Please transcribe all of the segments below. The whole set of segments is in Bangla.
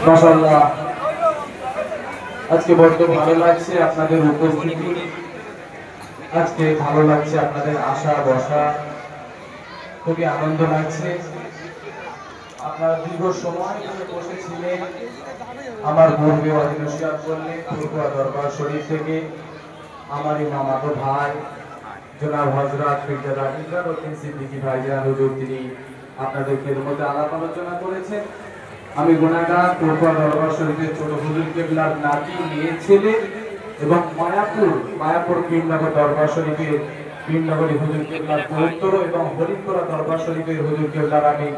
মাশাআল্লাহ আজকে বড় ভালো লাগছে আপনাদের উপস্থিতি, আজকে ভালো লাগছে আপনাদের আসা বসা, খুবই আনন্দ লাগছে। আপনারা দীর্ঘ সময় ধরে বসেছিলেন আমার পূর্বে অধিনসিয়াত করলেন পূর্বা দরবার শরীফ থেকে আমারই মামাতো ভাই জনাব হযরত মির্জা ইকরামউদ্দিন সিদ্দিকী ভাইজান হুজুর, তিনি আপনাদের খেদমতে আলাপ আলোচনা করেছেন। আমি গুনাহগার পূর্বা দরবার শরীফের ছোট হুজুর কেবলার নাতি মেয়ে ছেলে এবং মায়াপুর করিমনগর দরবার শরীফের করিমনগরী হুজুর কেবলার পৌত্র এবং হরিপুরা দরবার শরীফের হুজুর কেবলার আমি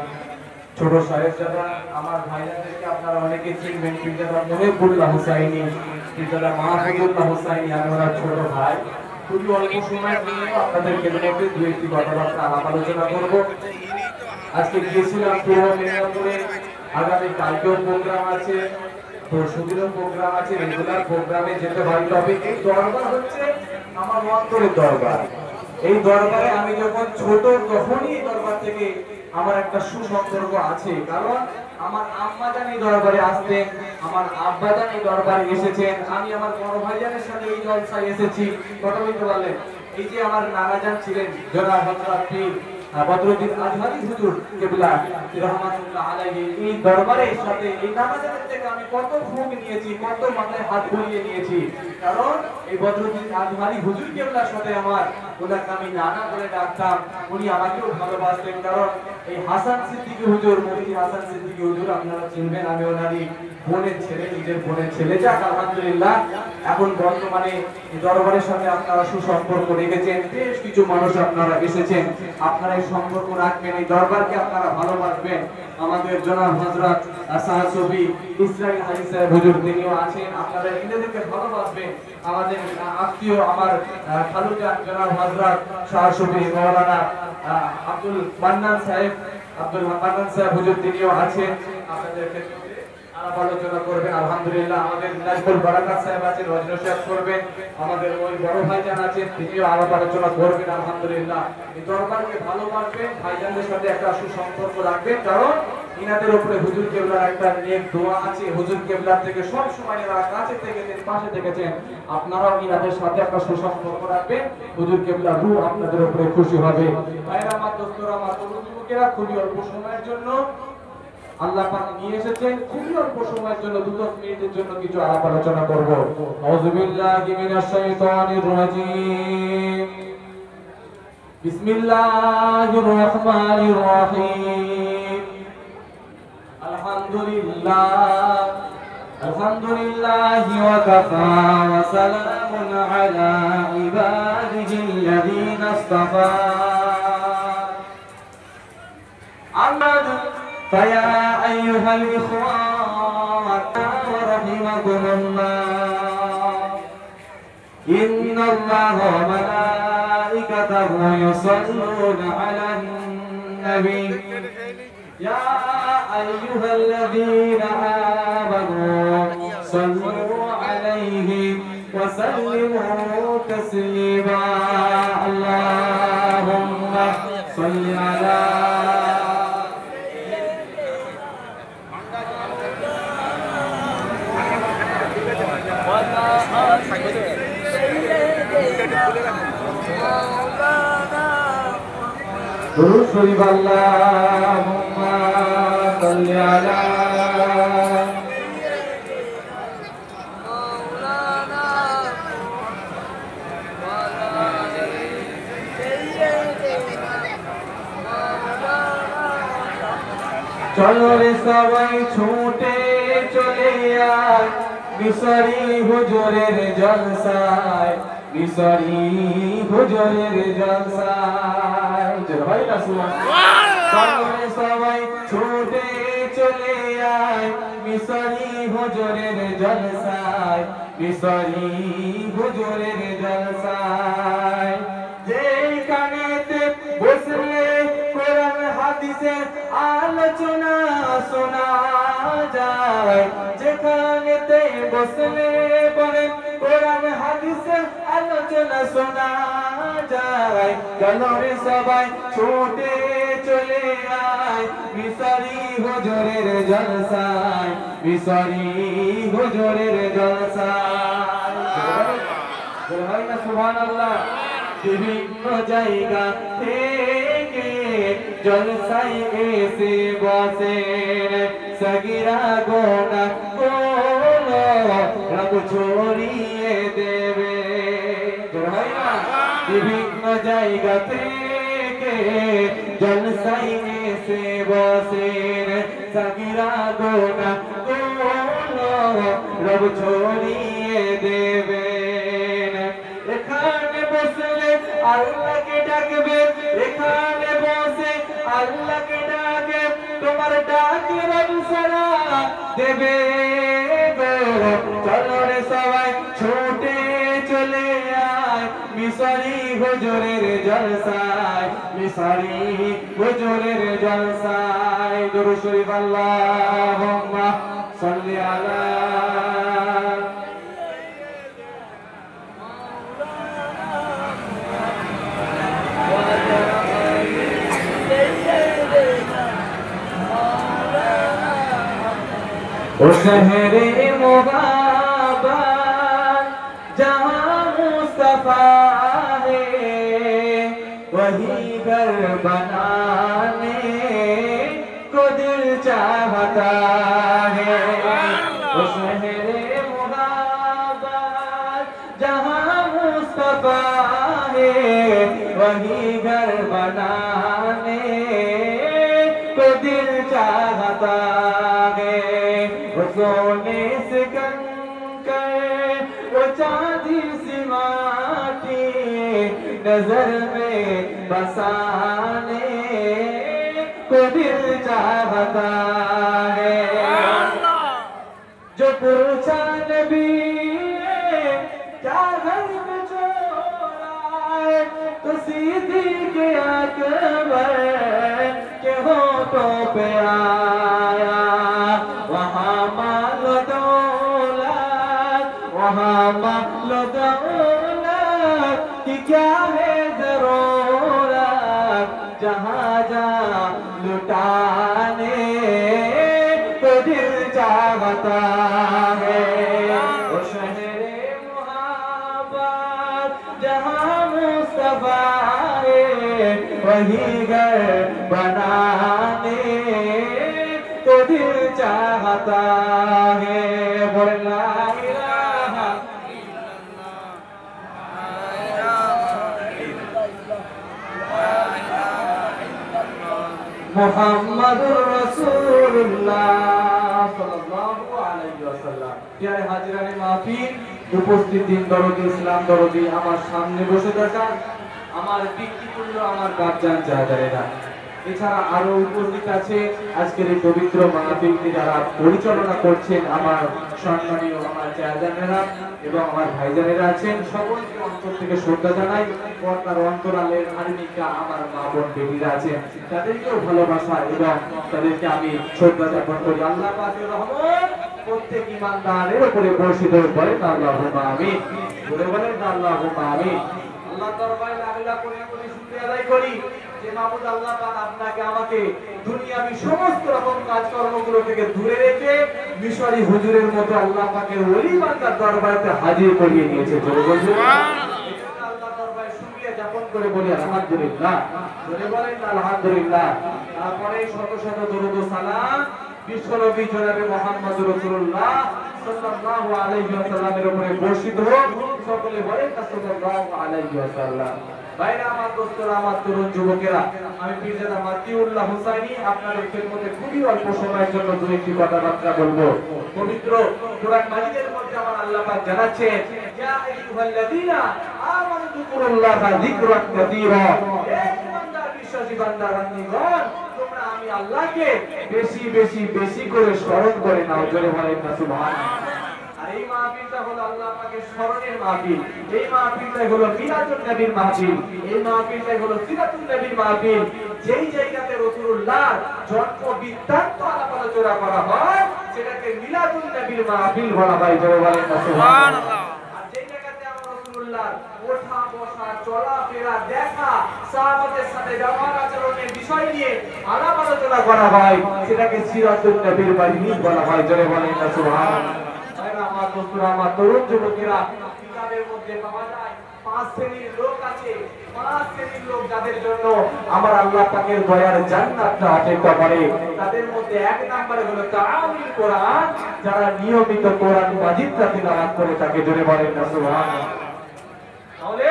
ছোট সাহেবজাদা। আমার ভাইজানদেরকে আপনারা অনেকে চিনবেন, পিরজাদা মহিবুল্লাহ হুসাইনি, পিরজাদা মাহফুজুল্লাহ হুসাইনি, আমি ওনার ছোট ভাই। খুবই অল্প সময় নিয়ে আপনাদের খেদমতে দু একটি কথাবার্তা আলাপ আলোচনা করব। আজকে গিয়েছিলাম পূর্ব মেদিনীপুরে, আগামী কালকেও প্রোগ্রাম আছে, পরশুদিনও প্রোগ্রাম আছে, রেগুলার প্রোগ্রামে যেতে হয়। তবে এই দরবার হচ্ছে আমার অন্তরের দরবার। এই দরবারে আমি যখন ছোট তখনই এই দরবার থেকে আমার একটা সুসম্পর্ক আছে, কারণ আমার আম্মাজান এই দরবারে আসতেন, আমার আব্বাজান এই দরবারে এসেছেন, আমি আমার বড় ভাইজানের সাথে এই জলসায় এসেছি। কথা বলতে পারলেন, এই যে আমার নানাজান ছিলেন জনাব হযরত পীর বদরুদ্দিন আজহারি হুজুর কেবলা রাহমাতুল্লাহ আলাইহি, এই দরবারের সাথে এই নানাজানের থেকে আমি কত ভোগ নিয়েছি, কত মাথায় হাত বুলিয়ে নিয়েছি। কারণ এই বদরুদ্দিন আজহারি হুজুর কেবলার সাথে আমার, ওনাকে আমি নানা বলে ডাকতাম, উনি আমাকেও ভালোবাসতেন। কারণ এই হাসান সিদ্দিকী হুজুর, মুফতি হাসান সিদ্দিকী হুজুর আপনারা চিনবেন, আমি ওনারই বোনের ছেলে, নিজের বোনের ছেলে। যাক আলহামদুলিল্লাহ, এখন বর্তমানে দরবারের সাথে আপনারা সুসম্পর্ক রেখেছেন, বেশ কিছু মানুষ আপনারা এসেছেন, আপনারা এই সম্পর্ক রাখবেন, এই দরবারকে আপনারা ভালোবাসবেন। আমাদের জনাব হযরত সাহাসবি ইসরাইল হাজী সাহেব হুজুর, তিনিও আছেন, আপনারা এদেরকে ভালোবাসবেন। আমাদের আত্মীয় আমার খালুজান জনাব হযরত সাহাসবি মাওলানা আব্দুল মান্নান সাহেব হুজুর, তিনিও আছেন, আপনাদেরকে আলাপ আলোচনা করবেন। আলহামদুলিল্লাহ আমাদের নাজমুল বারাকাত সাহেব আছেন, ওয়াজনশিয়াত করবেন। আমাদের ওই বড় ভাইজান আছেন, তিনিও আলাপ আলোচনা করবেন। আলহামদুলিল্লাহ এই দরবারকে ভালোবাসবেন, ভাইজানদের সাথে একটা সুসম্পর্ক রাখবেন, কারণ ইনাদের উপরে হুজুর কেবলার একটা নেক দোয়া আছে। হুজুর কেবলার থেকে সব সময় এনারা কাছে থেকেছেন, পাশে থেকেছেন, আপনারাও ইনাদের সাথে একটা সুসম্পর্ক রাখবেন। হুজুর কেবলার রূহ আপনাদের উপরে খুশি হবে। ভাইরা আমার, দোস্তরা আমার, যুবকেরা, খুবই অল্প সময়ের জন্য আল্লাহ পাক নিয়ে এসেছেন, খুবই অল্প সময়ের জন্য, 2 মিনিটের জন্য কিছু আলাপ আলোচনা করব। আউযু বিল্লাহি মিনাশ শাইতানির রাজীম। বিসমিল্লাহির রহমানির রহিম। আলহামদুলিল্লাহি ওয়া কাফা ওয়া সালামুন আলা ইবাদিহিল্লাযীনা ইসতাফা। فيا أيها الإخوان ورحمكم الله، إن الله وملائكته يصلون على النبي يا أيها الذين آمنوا صلوا عليه وسلموا تسليما. اللهم صل على दुरूद शरीफ। अल्लाहुम्मा सल्लि अला चलो रे सबाई छूटे चले आए मिसरी हुजूरेर जलसाय, मिसरी हुजूरेर जलसाय। भाई ना चलो रे सबाई छूटे चले आए मिसरी हुजूरेर जलसाय, मिसरी हुजूरेर जलसाय। যেখানেতে বসলে কোরআন হাদিসের আলোচনা শোনা যায়, যেখানেতে বসলে বলেন কোরআন হাদিসের আলোচনা শোনা যায়। চলো রে সবাই ছুটে চলে আয় মিশরি হুজুরের জলসায় মিশরি হুজুরের জলসায় সুবহানাল্লাহ বিভিন্ন জায়গা থেকে জলসায় এসে বসেন সগীরা গোনা গুলো রব ছড়িয়ে দেবে বিভিন্ন জায়গা থেকে জলসায় এসে বসেন সগীরা গোনা গুলো রব ছড়িয়ে দেবে এখানে বসলে আল্লাহকে ডাকবে এখানে বসে আল্লাহকে ডাকে তোমার ডাকে রব সারা দেবে চলো রে সবাই ছুটে চলে আয় মিশরি হুজুরের জলসায় মিশরি হুজুরের জলসায় দুরূদ শরীফ আল্লাহুম্মা সাল্লি আলা ओ शहरे मुबारक जहाँ मुस्तफा है वही घर बनाने को दिल चाहता है ओ शहरे मुबारक जहाँ मुस्तफा है वही घर बनाने को दिल चाहता है सोने से कंकर वो चांदी सी माटी नजर में बसाने को दिल चाहता है जो पूछा नबी क्या घर में छोड़ा है तो सीधी के अकबर के होठों पे आया वहाँ माल दौलत की क्या है जरूरत जहाँ जहाँ लुटाने को दिल चाहता है वो शहरे मुहब्बत जहाँ मुस्तफा है वही घर बनाने को दिल चाहता है बोला इलाहा मुहम्मदुर रसूलुल्लाह सल्लल्लाहु अलैहि वसल्लम प्यारे हाजिরানে মাহফিল উপস্থিত দিন দরদি ইসলাম দরদি আমার সামনে বসে থাকা আমার পিতৃতুল্য আমার বাপজান চাচারেরা এছাড়া আরো উপস্থিত আছে আজকের এই পবিত্র মাহফিলকে যারা পরিচালনা করছেন আমার সম্মানীয় আমার চাচারেরা এবং আমার ভাইজানেরা আছেন সকলকে অন্তর থেকে শ্রদ্ধা জানাই পর্দার অন্তরালের আর্মিকা আমার মা বোন বেটিরা আছেন তাদেরকেও ভালোবাসা এবং তাদেরকে আমি শ্রদ্ধা জ্ঞাপন করি আল্লাহ পাকের রহমত প্রত্যেক ইমানদারের উপরে বর্ষিত করে আল্লাহুম্মা আমিন বলে বলেন আল্লাহুম্মা আমিন আল্লাহ দরবারে আল্লাহ করে শুকরিয়া আদায় করি যে মাবুদ আল্লাহ পাক আপনাকে আমাকে দুনিয়াবি সমস্ত রকম কাজকর্মগুলো থেকে দূরে রেখে মিশরি হুজুরের মতো আল্লাহ পাকের ওলি বান্দার দরবারে হাজির করিয়ে নিয়েছে বলে বলছেন সুবহানাল্লাহ আল্লাহ দরবারে শুকরিয়া জ্ঞাপন করে বলি আলহামদুলিল্লাহ বলে বলেন আলহামদুলিল্লাহ তারপরে শত শত দরুদ ও সালাম বিশ্বনবী জনাবে মুহাম্মদুর রাসূলুল্লাহ সাল্লাল্লাহু আলাইহি ওয়াসাল্লামের উপরে বর্ষিত হোক সকলে বলেন সাল্লাল্লাহু আলাইহি ওয়াসাল্লাম ভাইরা আমার দোস্তরা আমার তরুণ যুবকেরা আমি পীরজাদা মাতিউল্লাহ হুসাইনি আপনাদের খেদমতে খুবই অল্প সময়ের জন্য দুই একটি কথাবার্তা বলবো পবিত্র কোরআন মাজিদের মধ্যে আমার আল্লাহ পাক জানাচ্ছেন ইয়া আইয়ুহাল্লাযীনা আমানু যিকুরুল্লাহা যিকরান কাসীরা হে ইমানদার বিশ্বাসী বান্দাগণ তোমরা আমি আল্লাহকে বেশি বেশি বেশি করে স্মরণ করে নাও জোরে বলেন না সুবহানাল্লাহ এই মাহফিলটা হলো আল্লাহ পাকের স্মরণের মাহফিল এই মাহফিলটা হলো মিলাদুন নবীর মাহফিল এই মাহফিলটা হলো সিরাতুন নবীর মাহফিল যেই জায়গাতে রাসূলুল্লাহ জন্ম বৃত্তান্ত আলোচনা করা হয় সেটাকে মিলাদুন নবীর মাহফিল বলা হয় জোরে বলেন না সুবহানাল্লাহ আর যেই জায়গাতে আমরা রাসূলুল্লাহ ওঠা বসা চলাফেরা, দেখা, সাহাবাদের সাথে ব্যবহার আচরণের বিষয় নিয়ে আলাপ আলোচনা করা হয়, সেটাকে সিরাতুন নবীর বাণী বলা হয়। জোরে বলেন না সুবহানাল্লাহ। আমার বন্ধুরা, আমার তরুণ যুবকেরা, কিতাবের মধ্যে পাওয়া যায় 5 শ্রেণীর লোক আছে, 5 শ্রেণীর লোক যাদের জন্য আমার আল্লাহ পাকের দয়ার জান্নাতটা অপেক্ষা করে। তাদের মধ্যে 1 নম্বরে হলো তাআমিল কোরআন, যারা নিয়মিত কোরআন মাজিদটা তিলাওয়াত করে থাকে। জোরে বলেন না সুবহানাল্লাহ। তাহলে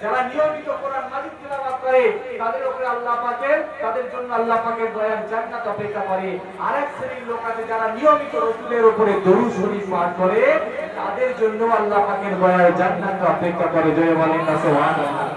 যারা নিয়মিত কোরআন মাজিদ তিলাওয়াত করে তাদের উপরে আল্লাহ পাকের, তাদের জন্য আল্লাহ পাকের দয়ার জান্নাত অপেক্ষা করে। আরেক শ্রেণীর লোক আছে যারা নিয়মিত রাসূলের উপরে দরুদ শরীফ পাঠ করে, তাদের জন্য আল্লাহ পাকের দয়ার জান্নাত অপেক্ষা করে। জয় বলেন না সুবহানাল্লাহ।